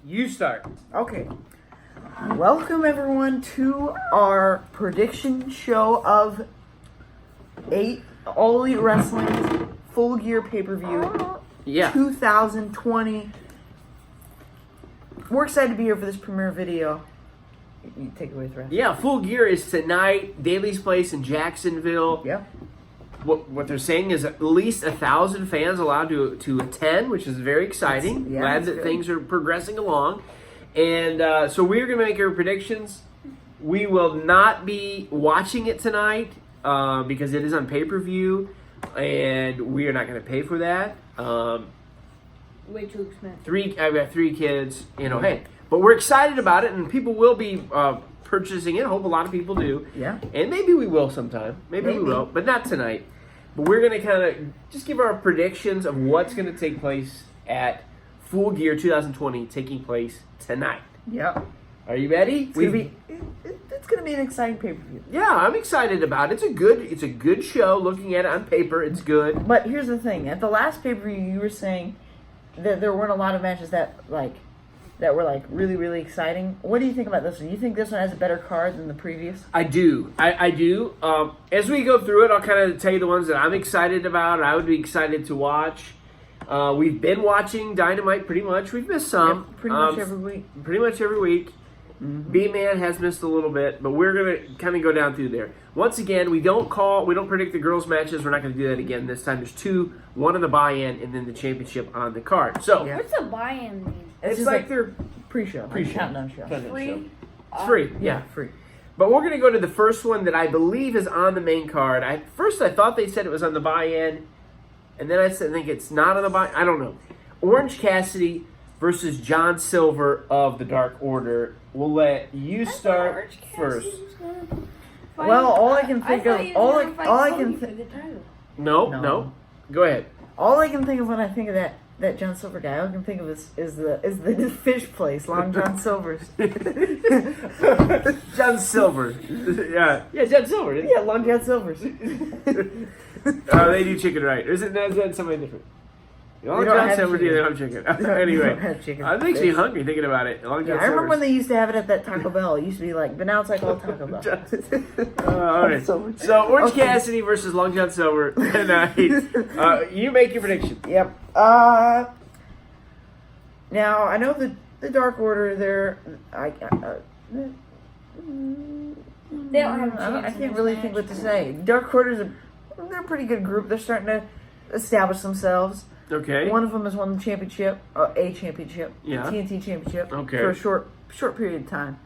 You start. Okay. Welcome everyone to our prediction show of All Elite Wrestling's Full Gear pay-per-view 2020. We're excited to be here for this premiere video. You take it away, Thread. Yeah, Full Gear is tonight, Daly's Place in Jacksonville. Yeah. What they're saying is at least 1,000 fans allowed to attend, which is very exciting. Glad that things are progressing along. And so we're going to make our predictions. We will not be watching it tonight because it is on pay-per-view, and we are not going to pay for that. Way too expensive. I've got 3 kids, hey. But we're excited about it, and people will be purchasing it. I hope a lot of people do. Yeah. And maybe we will sometime. Maybe we will, but not tonight. But we're going to kind of just give our predictions of what's going to take place at Full Gear 2020, taking place tonight. Yeah. Are you ready? It's gonna be an exciting pay-per-view. Yeah, I'm excited about it. It's a good show. Looking at it on paper, it's good. But here's the thing: at the last pay-per-view, you were saying that there weren't a lot of matches that were really, really exciting. What do you think about this one? You think this one has a better card than the previous? I do. I do. As we go through it, I'll kind of tell you the ones that I'm excited about. I would be excited to watch. We've been watching Dynamite pretty much. We've missed some. Yep, pretty much every week. Pretty much every week. Mm-hmm. B-Man has missed a little bit, but we're going to kind of go down through there. Once again, we don't predict the girls' matches. We're not going to do that again this time. There's 2, one on the buy-in, and then the championship on the card. So What's a buy-in mean? It's like their pre-show. Countdown show. Free? It's free. Yeah, free. But we're going to go to the first one that I believe is on the main card. First, I thought they said it was on the buy-in, and then I think it's not on the buy-in. I don't know. Orange Cassidy versus John Silver of the Dark Order. We'll let you start first. Well, all I can think of, No. Go ahead. All I can think of when I think of that John Silver guy, all I can think of is the fish place, Long John Silver's. John Silver. Yeah, John Silver. Yeah, Long John Silver's. They do chicken right. Is that somebody different? Long John Silver, they don't have chicken. Anyway, I'm actually hungry thinking about it. Long John I remember when they used to have it at that Taco Bell. It used to be but now it's like all Taco Bell. All right. So Orange Cassidy versus Long John Silver tonight. You make your prediction. Yep. Now I know the Dark Order. They don't have a chance. I can't really think what to say. Dark Order's they're a pretty good group. They're starting to establish themselves. Okay. One of them has won the championship, a championship, TNT championship, for a short period of time.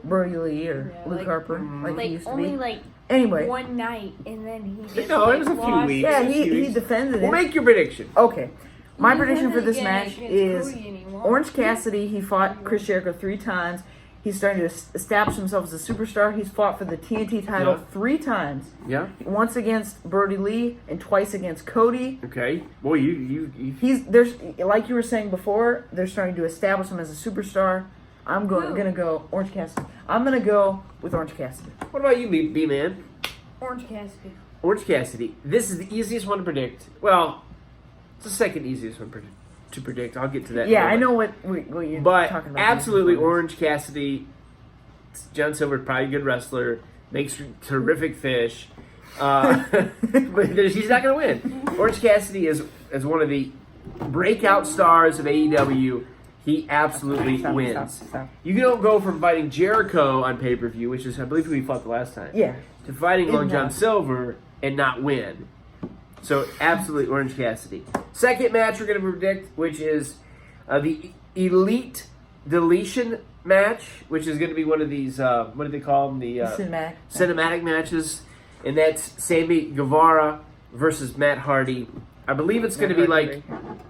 Brody Lee or Luke Harper, he used to be. Anyway, one night, and then he just it was a few weeks. Yeah, he defended it. Well, make your prediction. Okay. My prediction for this match is Orange Cassidy. He fought Chris Jericho 3 times. He's starting to establish himself as a superstar. He's fought for the TNT title 3 times. Yeah. Once against Brody Lee and twice against Cody. Okay. Boy, There's like you were saying before, they're starting to establish him as a superstar. I'm gonna go Orange Cassidy. I'm gonna go with Orange Cassidy. What about you, B-Man? Orange Cassidy. Orange Cassidy. This is the easiest one to predict. Well, it's the second easiest one to predict. I'll get to that. Yeah, I know what you're talking about. But absolutely, Orange Cassidy. John Silver, probably a good wrestler, makes terrific fish, but she's not going to win. Orange Cassidy is one of the breakout stars of AEW. He absolutely wins. Stop. You don't go from fighting Jericho on pay-per-view, which is, I believe, who we fought the last time, to fighting Long John Silver and not win. So, absolutely, Orange Cassidy. Second match we're going to predict, which is the Elite Deletion match, which is going to be one of these, what do they call them? The cinematic matches. And that's Sammy Guevara versus Matt Hardy. I believe it's going to be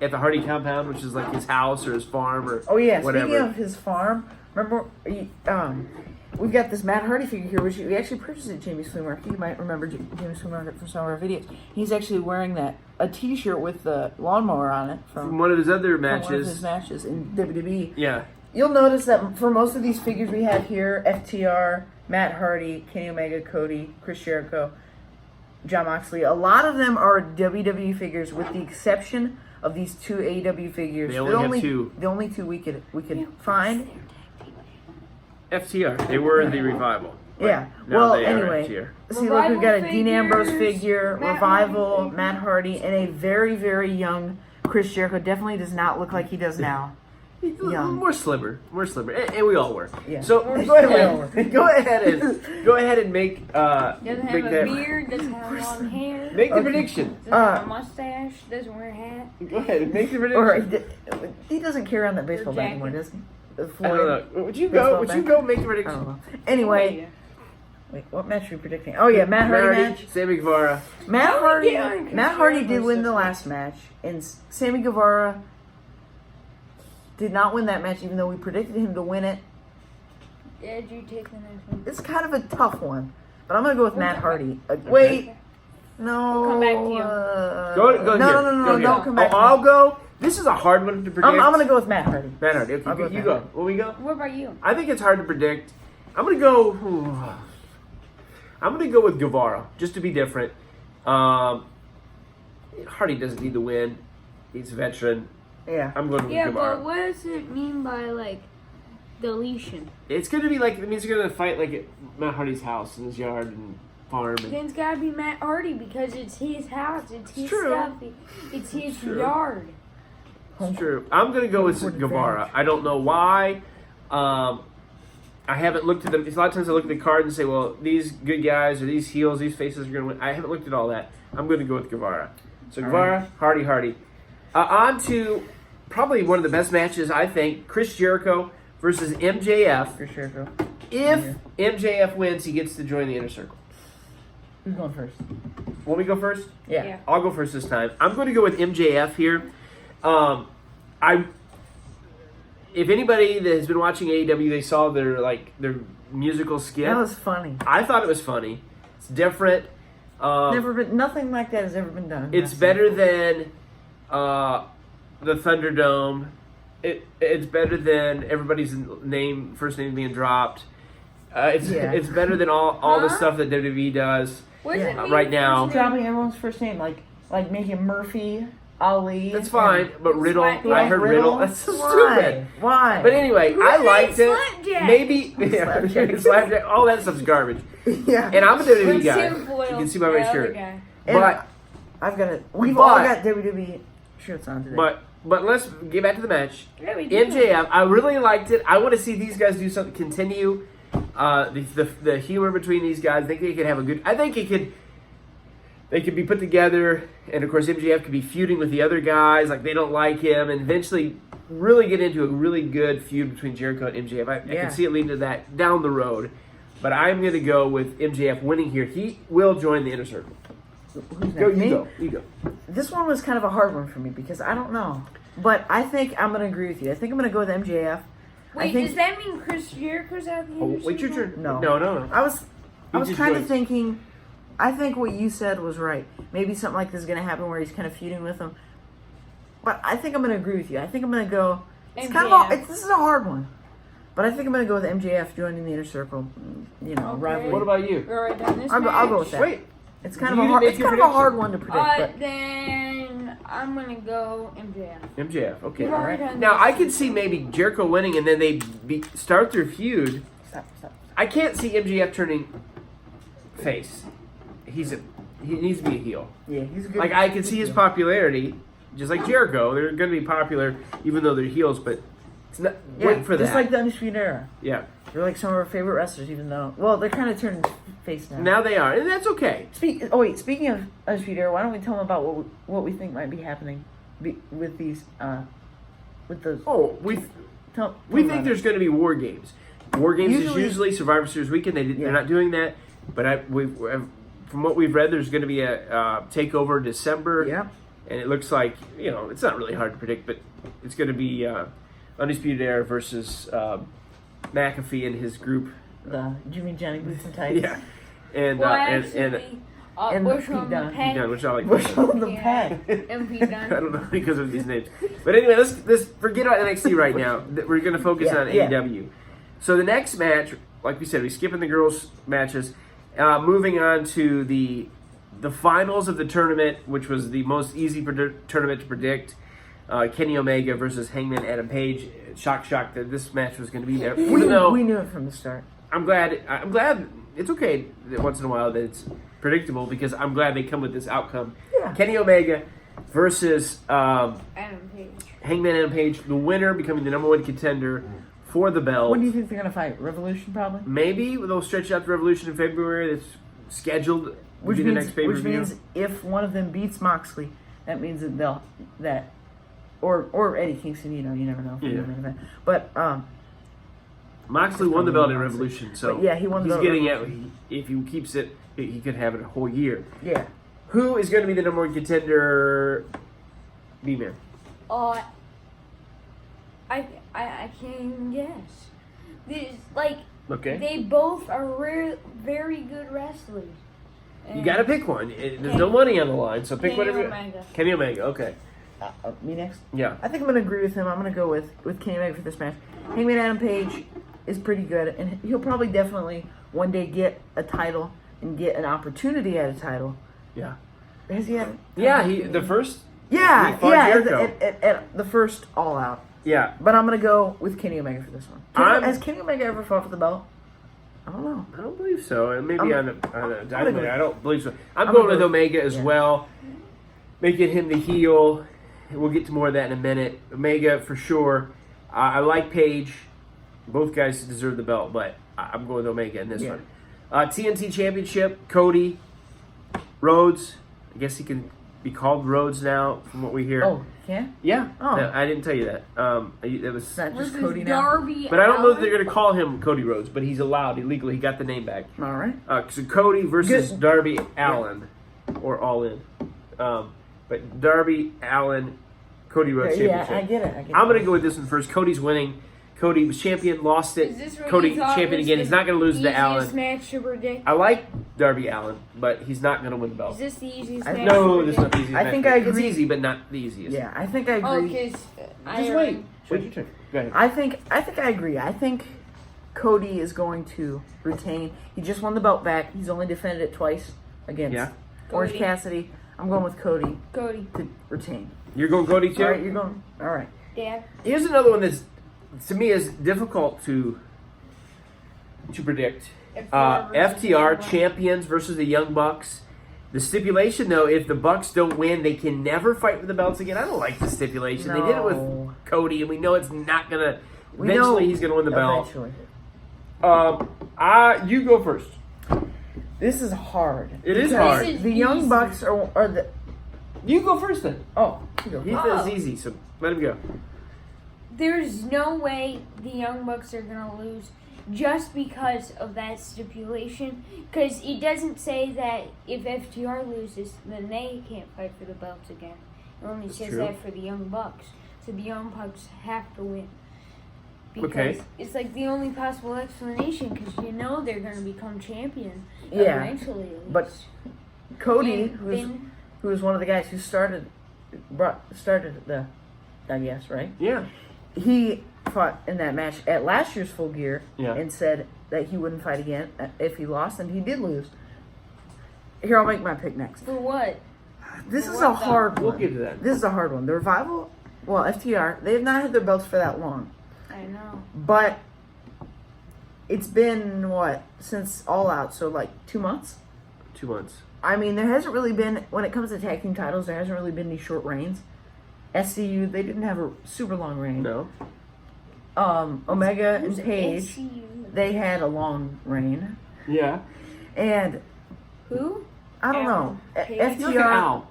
at the Hardy compound, which is like his house or his farm or whatever. Speaking of his farm, remember, we've got this Matt Hardy figure here, which we actually purchased at Jamie's Flea Market. You might remember Jamie's Flea Market from some of our videos. He's actually wearing a T-shirt with the lawnmower on it from one of his other matches. From one of his matches in WWE. Yeah. You'll notice that for most of these figures we have here, FTR, Matt Hardy, Kenny Omega, Cody, Chris Jericho, Jon Moxley, a lot of them are WWE figures with the exception of these two AEW figures. They only have two. The only two we could find. FTR. They were the Revival. Yeah. Now Well, they are anyway. FTR. See, look, we've got a Dean Revival Ambrose figures, figure, Matt Revival, Hardy Matt Hardy, and a very, very young Chris Jericho. Definitely does not look like he does now. Young. More slimmer, and we all were. Yeah. So More go slimmer. ahead and make Doesn't make have a that beard, doesn't have long hair, make the Okay. prediction. doesn't have a mustache, doesn't wear a hat. Go ahead and make the prediction. Or he doesn't carry on that baseball bat jacket. anymore, does he? The I Floyd. don't know. Would you Baseball go? Would you bat? go make the I prediction? don't know. Anyway, wait, what match are we predicting? Oh yeah, Matt Hardy match. Sammy Guevara. Matt Hardy. yeah, Chris Matt Hardy did Jericho's win the so- last match, and Sammy Guevara did not win that match, even though we predicted him to win it. Yeah, did you take the next one? It's kind of a tough one, but I'm gonna go with Matt come Hardy. Wait, no. We'll come back to you. Go no, here. no, Go here. don't come back. to I'll me. go. This is a hard one to predict. I'm gonna go with Matt Hardy. Matt Hardy. Okay, I'll go with you Matt go. Hardy. Will we go? What about you? I think it's hard to predict. I'm gonna go. I'm gonna go with Guevara just to be different. Hardy doesn't need the win. He's a veteran. Yeah. I'm going with Yeah, Guevara. but what does it mean by like deletion? It's gonna be like it means you're gonna fight like at Matt Hardy's house in his yard and farm. And Then it's gotta be Matt Hardy because it's his house, it's his true. stuff, it's his True. yard. it's true. I'm gonna go with Home court Guevara. advantage. I don't know why. I haven't looked at them. A lot of times I look at the card and say, well, these good guys or these heels, these faces are gonna win. I haven't looked at all that. I'm gonna go with Guevara. So Guevara, Hardy. On to probably one of the best matches, I think, Chris Jericho versus MJF. For sure, bro. If MJF wins, he gets to join the Inner Circle. Who's going first? Want me to go first? Yeah. I'll go first this time. I'm going to go with MJF here. If anybody that has been watching AEW, they saw their musical skit. That was funny. I thought it was funny. It's different. Nothing like that has ever been done. It's better than the Thunderdome. It's better than everybody's first name being dropped. It's better than all the stuff that WWE does What does it mean right now. first name? dropping everyone's first name, like making Murphy, Ali. That's fine, but Riddle. Slap- I heard Riddle. That's so stupid. Why? But anyway, I liked it. Slapjack. Maybe Slapjack. Slapjack. All that stuff's garbage. Yeah. And I'm a WWE With guy. tinfoil, You can see by my the other shirt. guy. And But I've got it. We've all But- got WWE shirts on today. but let's get back to the match. Yeah, we do. MJF, I really liked it. I want to see these guys do something. Continue the humor between these guys. I think they could have a good. I think they could be put together, and of course MJF could be feuding with the other guys, like they don't like him, and eventually really get into a really good feud between Jericho and MJF. I Yeah. can see it leading to that down the road, but I'm going to go with MJF winning here. He will join the Inner Circle. Who's Go, next? you Me? go, you go. This one was kind of a hard one for me because I don't know. But I think I'm going to agree with you. I think I'm going to go with MJF. Wait, I think, does that mean Chris Jericho's out of the Oh, Inner wait your Circle? turn. No. No. I was just kind of joined. thinking, I think what you said was right. Maybe something like this is going to happen where he's kind of feuding with him. But I think I'm going to agree with you. I think I'm going to go. It's kind of this is a hard one. But I think I'm going to go with MJF joining the Inner Circle. You know, Okay. rivalry. What about you? Go right down this I'll go match. with that. Wait. It's kind You of a hard. make It's your kind of a prediction. hard one to predict. But Then I'm gonna go MJF. MJF. Okay. You've already done Now this. I could see maybe Jericho winning, and then they start their feud. stop. I can't see MJF turning face. He needs to be a heel. Yeah, he's a good. Like I can see his popularity, just like Jericho. They're going to be popular even though they're heels, but it's not. Wait for that. Just like the Undisputed Era. Yeah. They're like some of our favorite wrestlers, even though they're kind of turning face now. Now they are, and that's okay. Speaking of Undisputed Era, why don't we tell them about what we think might be happening with these with those? Oh, we Tell think about there's going to be war games. War games is Usually- usually Survivor Series weekend. Yeah. They're not doing that, but from what we've read, there's going to be a takeover December. it. Yeah. And it looks like, it's not really hard to predict, but it's going to be Undisputed Era versus McAfee and his group. The Jimmy Johnny Boots and Tights. Yeah. And Well, and actually, and Bush Pete on the Dunne. peg. Dunne, which I like. Bush on the Yeah. peg. MP I Dunne. don't know because of these names. But anyway, let's forget about NXT right now. We're going to focus Yeah, on yeah. AEW. So the next match, like we said, we're skipping the girls' matches. Moving on to the finals of the tournament, which was the most easy tournament to predict. Kenny Omega versus Hangman Adam Page. Shock that this match was going to be there. We knew it from the start. I'm glad it's okay that once in a while that it's predictable because I'm glad they come with this outcome. Yeah. Kenny Omega versus Adam Page. Hangman Adam Page, the winner becoming the number 1 contender for the belt. When do you think they're going to fight? Revolution, probably? Maybe they'll stretch out the Revolution in February. It's scheduled to be the next pay-per-view. Which means if one of them beats Moxley, that means that or Eddie Kingston, you never know. Yeah. But Moxley won the belt in Revolution, so but yeah, he won the belt. He's getting at if he keeps it, he could have it a whole year. Yeah. Who is going to be the number 1 contender? B-Man. I can guess. They both are very good wrestlers. You got to pick one. There's no money on the line, so pick whatever. Kenny Omega. Okay. Me next? Yeah. I think I'm going to agree with him. I'm going to go with Kenny Omega for this match. Hangman Adam Page is pretty good, and he'll probably definitely one day get a title and get an opportunity at a title. Yeah. Has he had? Yeah, the first. Yeah, he fought Jericho. At the first All Out. Yeah. But I'm going to go with Kenny Omega for this one. Has Kenny Omega ever fought for the belt? I don't know. I don't believe so. Maybe on a Dynamite. I don't believe so. I'm going with Omega as well, making him the heel. We'll get to more of that in a minute. Omega for sure. I like Page. Both guys deserve the belt, but I'm going with Omega in this one. TNT Championship, Cody Rhodes. I guess he can be called Rhodes now, from what we hear. Oh, can? Yeah. Oh. No, I didn't tell you that. It was not just Cody now. Darby but I don't know if they're going to call him Cody Rhodes, but he's allowed illegally. He got the name back. All right. So Cody versus Darby Allin, or All In. But Darby Allin, Cody Rhodes Championship. Yeah, I get it. I'm going to go with this one first. Cody's winning. Cody was champion, lost it. Cody champion again. He's not going to lose to Allin. Match to predict? I like Darby Allin, but he's not going to win the belt. Is this the easiest match? No, this is not the easiest I match. think I agree. It's easy, but not the easiest. Yeah, I think I agree. Just wait. Wait your turn. Go ahead. I think I agree. I think Cody is going to retain. He just won the belt back. He's only defended it twice against Orange Cassidy. I'm going with Cody to retain. You're going Cody too? All right, you're going. All right. Dad. Here's another one that's, to me, is difficult to predict. FTR champions versus the Young Bucks. The stipulation, though, if the Bucks don't win, they can never fight for the belts again. I don't like the stipulation. No. They did it with Cody, and we know it's not gonna. Eventually, he's gonna win the belt. Eventually. You go first. This is hard. It is hard. The Young Bucks are the. You go first then. Oh, He says easy, so let him go. There's no way the Young Bucks are gonna lose just because of that stipulation. Because it doesn't say that if FTR loses, then they can't fight for the belts again. It only says that for the Young Bucks. So the Young Bucks have to win. Because it's like the only possible explanation, because they're going to become champion eventually. But Cody, who was one of the guys who started the, I guess, right? Yeah. He fought in that match at last year's Full Gear and said that he wouldn't fight again if he lost, and he did lose. Here, I'll make my pick next. For what? This is a hard one. We'll get to that. This is a hard one. The Revival, FTR, they have not had their belts for that long. I know. But it's been, since All Out, so like 2 months? 2 months. I mean, there hasn't really been, when it comes to tag team titles, there hasn't really been any short reigns. SCU, they didn't have a super long reign. No. Omega and Page, SCU? they had a long reign. Yeah. And Who? I don't know. FTR.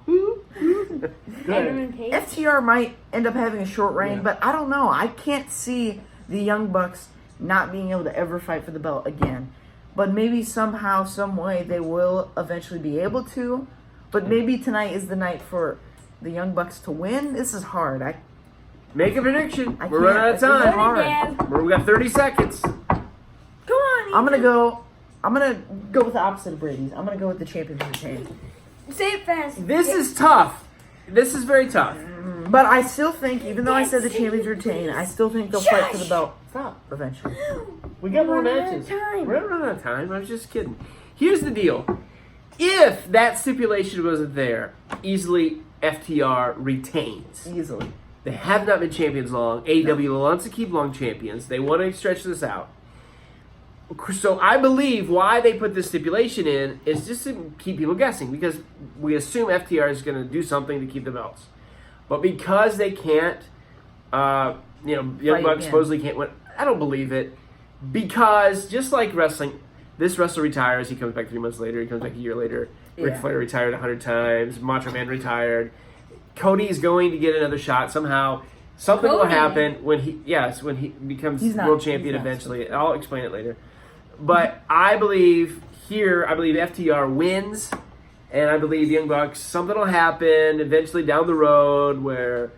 Adam and Page? FTR might end up having a short reign, but I don't know. I can't see the Young Bucks not being able to ever fight for the belt again. But maybe somehow, some way, they will eventually be able to. But maybe tonight is the night for the Young Bucks to win. This is hard. Make a prediction. I We're running out of time. hard. We got 30 seconds. Come on, Ethan. I'm gonna go with the opposite of Brady's. I'm gonna go with the champions retain. Say it fast. This is tough. This is very tough. But I still think, even though I said the champions retain, I still think they'll fight for the belt. Stop. Eventually. We got more We're running matches. out of time. We're running out of time. I was just kidding. Here's the deal. If that stipulation wasn't there, easily FTR retains. Easily. They have not been champions long. AEW wants to keep long champions. They want to stretch this out. So I believe why they put this stipulation in is just to keep people guessing, because we assume FTR is going to do something to keep the belts. But because they can't, Young Bucks supposedly can't win. I don't believe it, because just like wrestling, this wrestler retires, he comes back 3 months later, he comes back a year later. Ric Flair retired 100 times. Macho Man retired. Cody is going to get another shot somehow. Something will happen when he becomes world champion eventually. I'll explain it later. But I believe FTR wins, and I believe Young Bucks, something will happen eventually down the road where,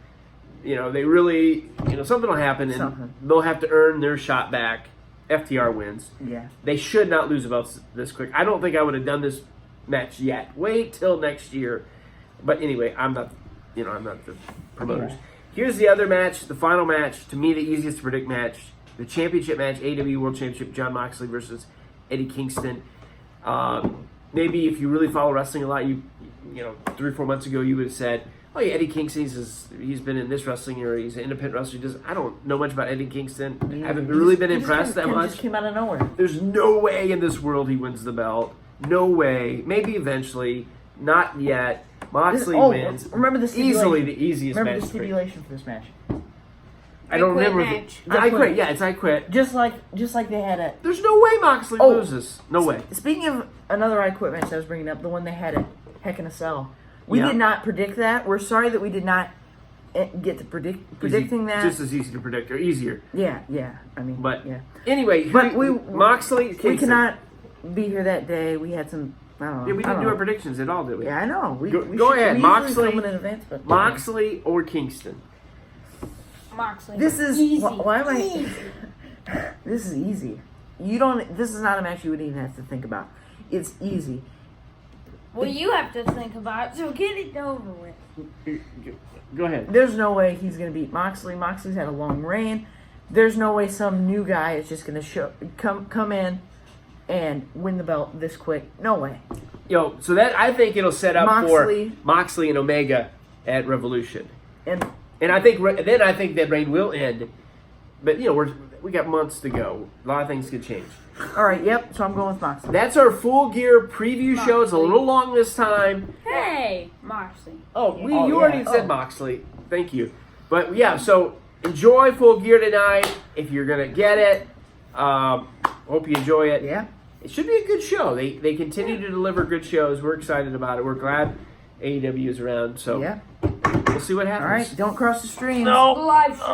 they really, something will happen and they'll have to earn their shot back. FTR wins. Yeah. They should not lose the belts this quick. I don't think I would have done this match yet. Wait till next year. But anyway, I'm not the promoters. Yeah. Here's the other match, the final match, to me the easiest to predict match, the championship match, AEW World Championship, Jon Moxley versus Eddie Kingston. Maybe if you really follow wrestling a lot, you 3 or 4 months ago you would have said, oh yeah, Eddie Kingston, he's been in this wrestling era, he's an independent wrestler. I don't know much about Eddie Kingston. I haven't really been impressed that much. Just came out of nowhere. There's no way in this world he wins the belt. No way. Maybe eventually. Not yet. Moxley wins. Remember the stipulation. Easily the easiest match. Remember the stipulation for this match. I don't remember. I quit. Yeah, it's I quit. Just like they had it. There's no way Moxley loses. No way. Speaking of another I quit match I was bringing up, the one they had at Heck in a Cell. We did not predict that. We're sorry that we did not get to predicting that. Just as easy to predict, or easier. Yeah. I mean, anyway, Moxley. We cannot be here that day. We had some. I don't know. Yeah, we didn't do our predictions at all, did we? Yeah, I know. Go ahead, Moxley. In advance, but Moxley or Kingston. Moxley. This is easy. Why am I? This is easy. You don't. This is not a match you would even have to think about. It's easy. Well, you have to think about it, so get it over with. Go ahead. There's no way he's going to beat Moxley. Moxley's had a long reign. There's no way some new guy is just going to come in and win the belt this quick. No way. So that I think it'll set up for Moxley and Omega at Revolution, and I think that reign will end. But we got months to go. A lot of things could change. All right. Yep. So I'm going with Moxley. That's our Full Gear preview show. It's a little long this time. Hey, Moxley. You already said Moxley. Thank you. But yeah, so enjoy Full Gear tonight if you're gonna get it. Hope you enjoy it. Yeah. It should be a good show. They continue to deliver good shows. We're excited about it. We're glad AEW is around. So we'll see what happens. All right. Don't cross the stream. No. Live stream.